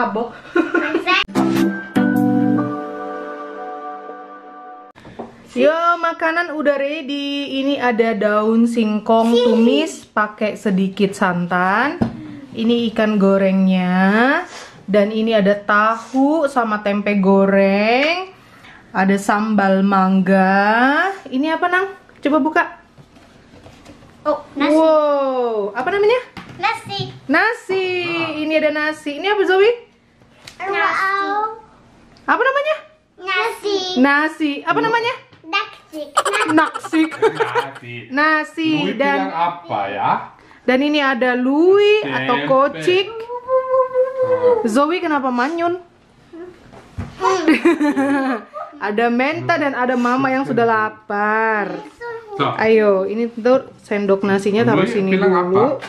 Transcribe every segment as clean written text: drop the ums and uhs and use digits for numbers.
Mabok. Yo, makanan udah ready. Ini ada daun singkong tumis pakai sedikit santan. Ini ikan gorengnya. Dan ini ada tahu sama tempe goreng. Ada sambal mangga. Ini apa, Nang? Coba buka. Oh, nasi. Wow, apa namanya? Nasi. Nasi. Ini ada nasi. Ini apa, Zoe? Nasi. Apa namanya? Nasi. Nasi. Apa namanya? Nasi. Naksik. Nasi Louis bilang dan apa ya? dan ini ada Louis atau Tempe. kocik. Zoe kenapa manyun? Ada Menta dan ada Mama yang sudah lapar. So, Ayo, ini tuh sendok nasinya taruh Louis sini bilang dulu. apa?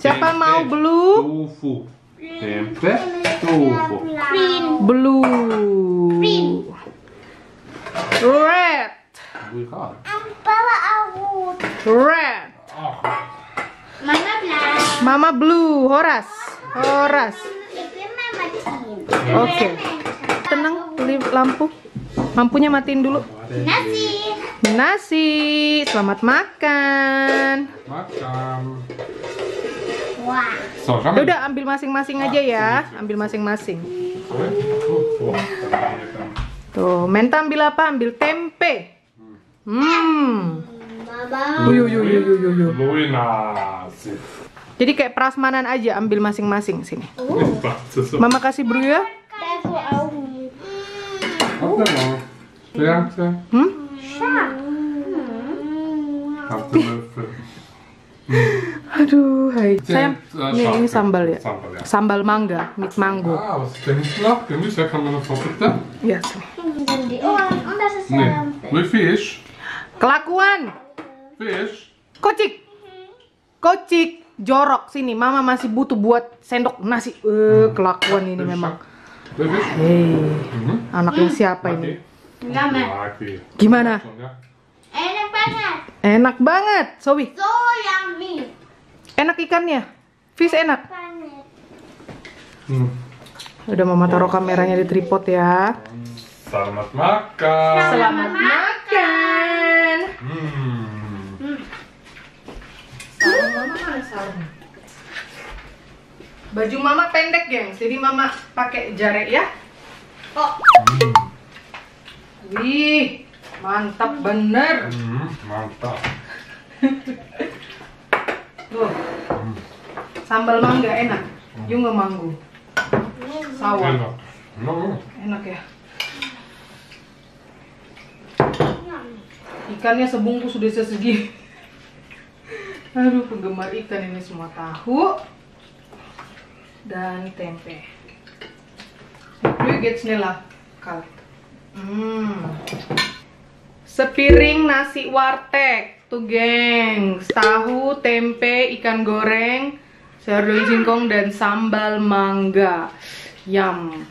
Siapa Tempe, mau blue? Tofu. Tempe, tofu. Green. Blue. Green. Red. Bukan. Bawa aku. Red. Oh. Mama black. Mama blue. Horas. Horas. Itu mama green. Oke. Tenang, beli lampu. Lampunya matiin dulu. Nasi. Nasi. Selamat makan. Makan. Wah. So, kan? Udah ambil masing-masing aja ya. Ambil masing-masing. Tuh, Menta ambil apa? Ambil tempe. Mama. Louis nasi. Jadi kayak prasmanan aja, ambil masing-masing sini. Oh. Mama kasih bru ya. Aku aku. Apa mau? Lihat saya. Aduh, hai. Sayang, ini Scharfe. sambal ya. Sambal, ja. Sambal mangga, meat mango. Ah, was denkst du noch? Gemüse kann man noch bitte? Ya, sini. Die Ohren und das ist Nee. With fish. Kelakuan. Fish. Kocik. Kocik. Jorok sini. Mama masih butuh buat sendok nasi. Kelakuan ini memang. With fish. Hei, anaknya siapa ini? Lama. Maki. Gimana? Enak banget. Enak banget, Zoe. So yummy. Enak ikannya. Fish enak. Banget. Udah Mama taruh kameranya di tripod ya. Selamat makan. Selamat makan. Sarung Mama mana sarung? Baju Mama pendek, gengs. Jadi Mama pakai jare ya. Oh. Wih, mantap bener. Mantap. Tuh. Sambal mangga enak. Juga manggu. Sawah. Enak. No. Enak ya. Ikannya sebungkus sudah sesegi. Aduh, penggemar ikan ini semua tahu dan tempe. Nu get snella kallt. Sepiring nasi warteg tuh, gengs. Tahu, tempe, ikan goreng, sayur daun singkong dan sambal mangga. Yum.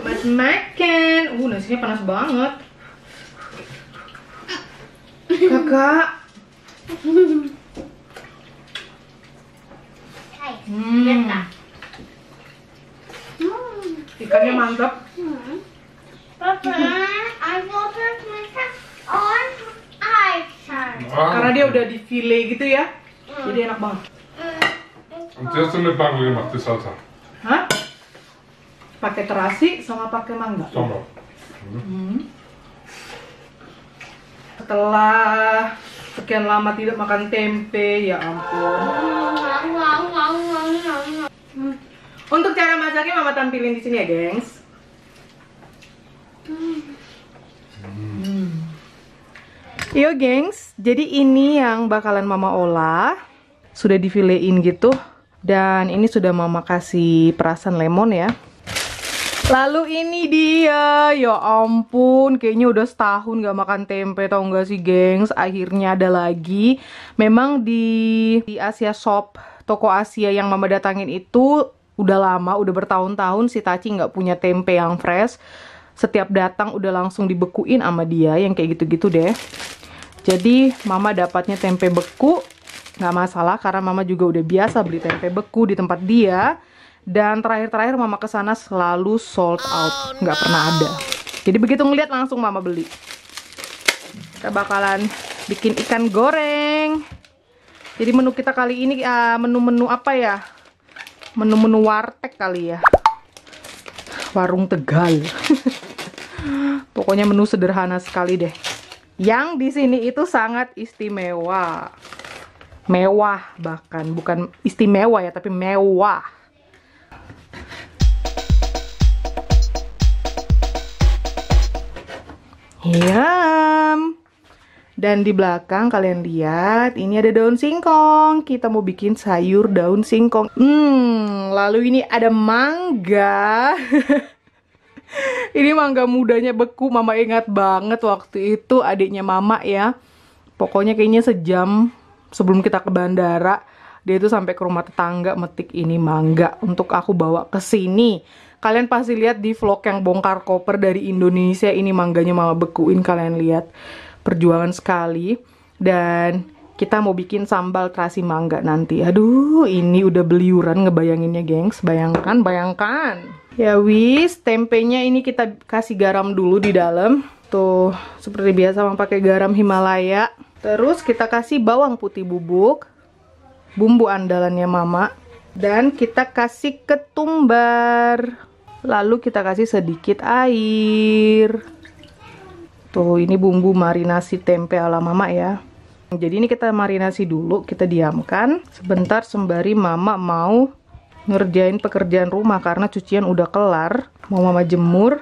Mas makan. Nasinya panas banget. Kakak. Ikannya mantap. Papa, I want to make on ice. Karena dia udah di file gitu ya. Jadi enak banget. Und jetzt sind wir Bangel gemacht, die Salsa. Hah? Pakai terasi sama pakai mangga. Sambal. Setelah sekian lama tidak makan tempe, ya ampun. Untuk cara masaknya Mama tampilin di sini ya, gengs. Yo, gengs. Jadi ini yang bakalan Mama olah. Sudah difilein gitu. Dan ini sudah Mama kasih perasan lemon ya. Lalu ini dia, ya ampun, kayaknya udah setahun gak makan tempe, tau gak sih, gengs? Akhirnya ada lagi. Memang di Asia Shop, toko Asia yang Mama datangin itu udah lama, udah bertahun-tahun si Taci nggak punya tempe yang fresh. Setiap datang udah langsung dibekuin sama dia, yang kayak gitu-gitu deh. Jadi Mama dapatnya tempe beku, nggak masalah karena Mama juga udah biasa beli tempe beku di tempat dia. Dan terakhir-terakhir mama kesana selalu sold out, nggak pernah ada. Jadi begitu ngeliat langsung mama beli. Kita bakalan bikin ikan goreng. Jadi menu kita kali ini menu-menu apa ya? Menu-menu warteg kali ya. Warung Tegal. Pokoknya menu sederhana sekali deh. Yang di sini itu sangat istimewa. Mewah bahkan, bukan istimewa ya, tapi mewah. Yum. Dan di belakang kalian lihat, ini ada daun singkong. Kita mau bikin sayur daun singkong. Lalu ini ada mangga. Ini mangga mudanya beku. Mama ingat banget waktu itu adiknya mama ya. Pokoknya kayaknya sejam sebelum kita ke bandara, dia itu sampai ke rumah tetangga metik ini mangga untuk aku bawa ke sini. Kalian pasti lihat di vlog yang bongkar koper dari Indonesia, ini mangganya mama bekuin, kalian lihat. Perjuangan sekali. Dan kita mau bikin sambal terasi mangga nanti. Aduh, ini udah beliuran ngebayanginnya, gengs. Bayangkan, bayangkan. Ya wis, tempenya ini kita kasih garam dulu di dalam. Tuh, seperti biasa mama pakai garam Himalaya. Terus kita kasih bawang putih bubuk, bumbu andalannya mama. Dan kita kasih ketumbar. Lalu kita kasih sedikit air. Tuh, ini bumbu marinasi tempe ala mama ya. Jadi ini kita marinasi dulu, kita diamkan sebentar sembari mama mau ngerjain pekerjaan rumah karena cucian udah kelar. Mau mama jemur.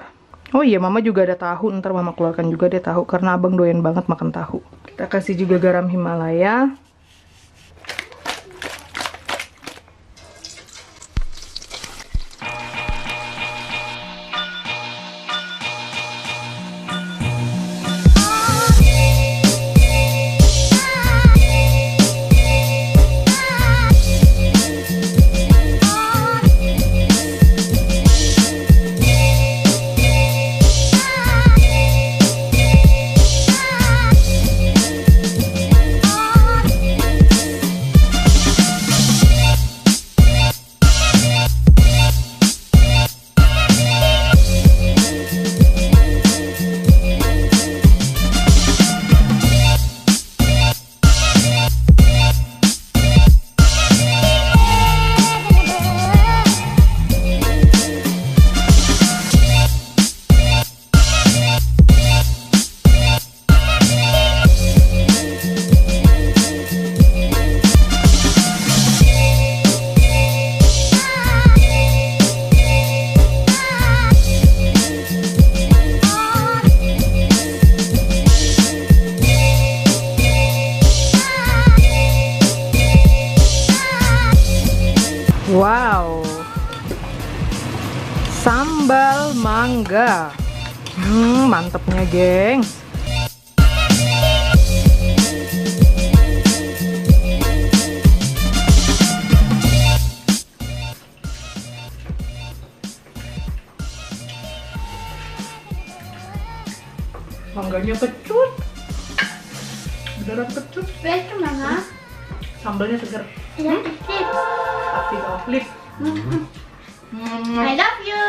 Oh iya, mama juga ada tahu, ntar mama keluarkan juga deh tahu karena abang doyan banget makan tahu. Kita kasih juga garam Himalaya. Wow, sambal mangga. Mantepnya, gengs. Mangganya kecut, beneran kecut. Vet du, mamma? Sambalnya segar. Jag är flip. Aktif flip. I love you.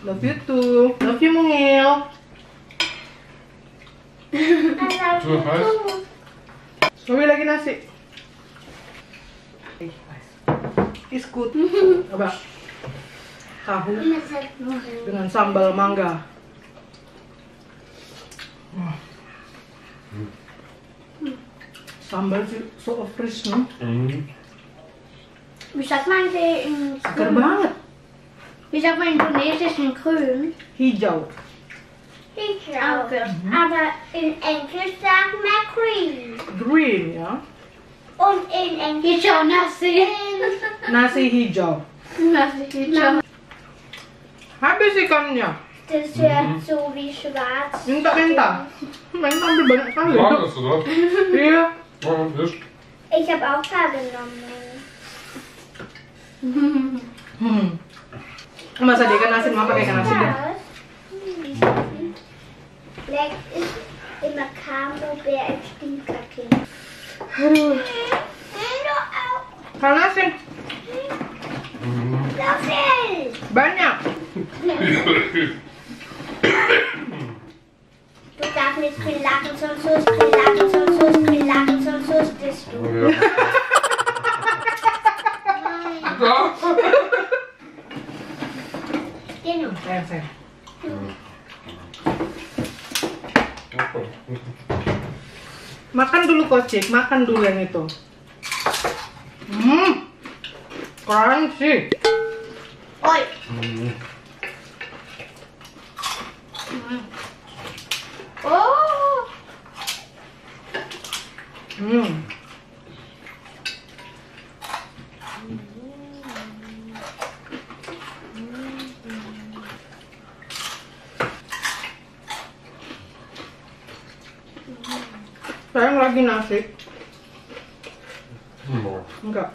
Love you too. Love you, Mungil. I love Tuh, guys. you. Mami lagi nasi. Is good. Coba. Tahu dengan sambal mangga. Sambal so fresh, no? Vi sagt man det en Segar banget. Vi sagt på indonesisk en grün. Hijau. Aber in Englisch sagt man green. Green, ya. Und in Englisch hijau nasi. Nasi hijau. Nasi hijau. Habis ikannya. Det ser så wie schwarz. Minta. Minta ambil banyak kali. Warmes, oder? Iya. Ja, ist. Ich habe auch da genommen. Masa dia ikan asin, mama pakai ikan asin deh. Leck ist immer Camembert im Stinkerkind. Aduh, ikan asin. Löffel! Banyak. Du darfst nicht viel lachen, sonst hust du, viel lachen, sonst hust du, viel lachen, sonst hustest du. Genau. Sayang. Makan dulu Kocik, makan dulu yang itu. Crunchy. Oi! Oh! Sayang lagi nasi. Mm. Enggak.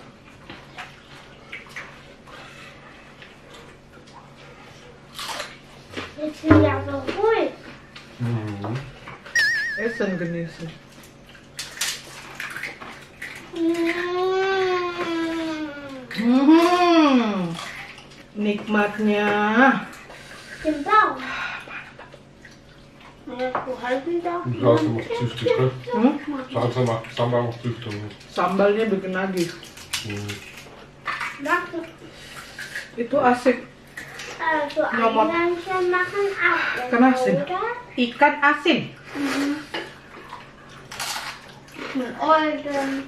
Jetzt bin ich aber ruhig. Mm. Essen genießen. Nikmatnya. Den Bauch. Wo halten da? Salsa macht süchtig, ne? Hmm? Salsa macht Sambal macht süchtig. Sambalnya bikin lagi. Mach doch. Itu asik. Also Mama. Eichhörnchen machen auch. Ikan asin. Oder? Ikan asin. Mit Eugen.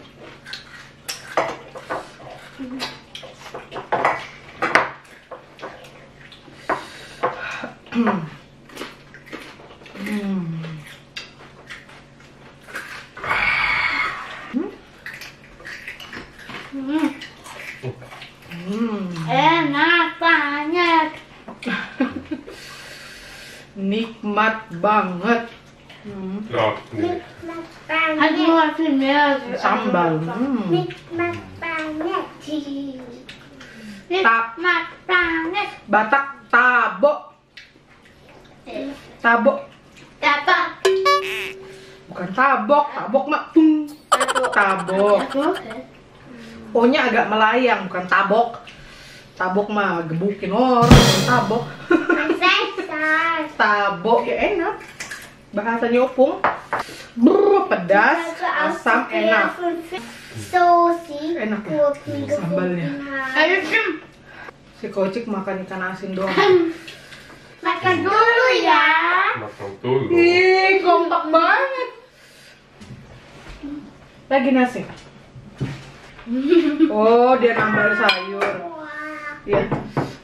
Enak banget. Nikmat banget. Ja, Nikmat banget. Hat nur viel mehr. Sambal. Nikmat banget. Nikmat banget. Batak tabok. Tabok. Dapat. Bukan tabok. Tabok mah tung. Tabok. O-nya agak melayang, bukan tabok. Tabok mah gebukin orang. Tabok. Prinsesas. Tabok ya enak. Bahasanya opung. Brr, pedas, asam, enak. Sosi. Enak ya? Gurken Sambalnya. gefunden Ayo, haben. Kim. Si Kocik makan ikan asin doang. Makan dulu ya. makan dulu. Ih, kompak banget. Lagi nasi. Oh, dia nambah sayur. Wah. Ya.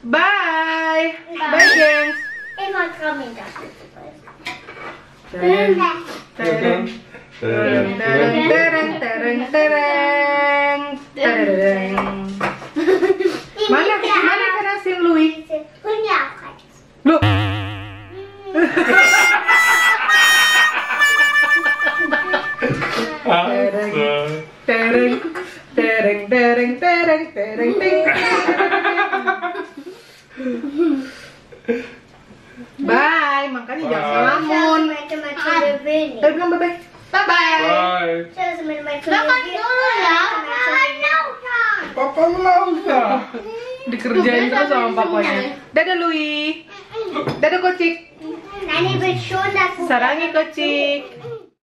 Bye. Bye, gengs. Immer komm in das. Tereng, tereng, tereng, tereng, tereng, tereng, tereng. Mana ikan asin Lui? Punya apa? Loh. Tereng, tereng, tereng, tereng, tereng, tereng. Bye, makanya jangan ngelamun. Macam-macam berbeda. Ayo bilang bye-bye. Bye-bye. Bye. Terus macam-macam Makan dulu ya. Papa nggak usah. Dikerjain terus sama papanya. Dadah Lui. Dadah Kocik. Nein, ich will schon, dass Sarangi Kocik.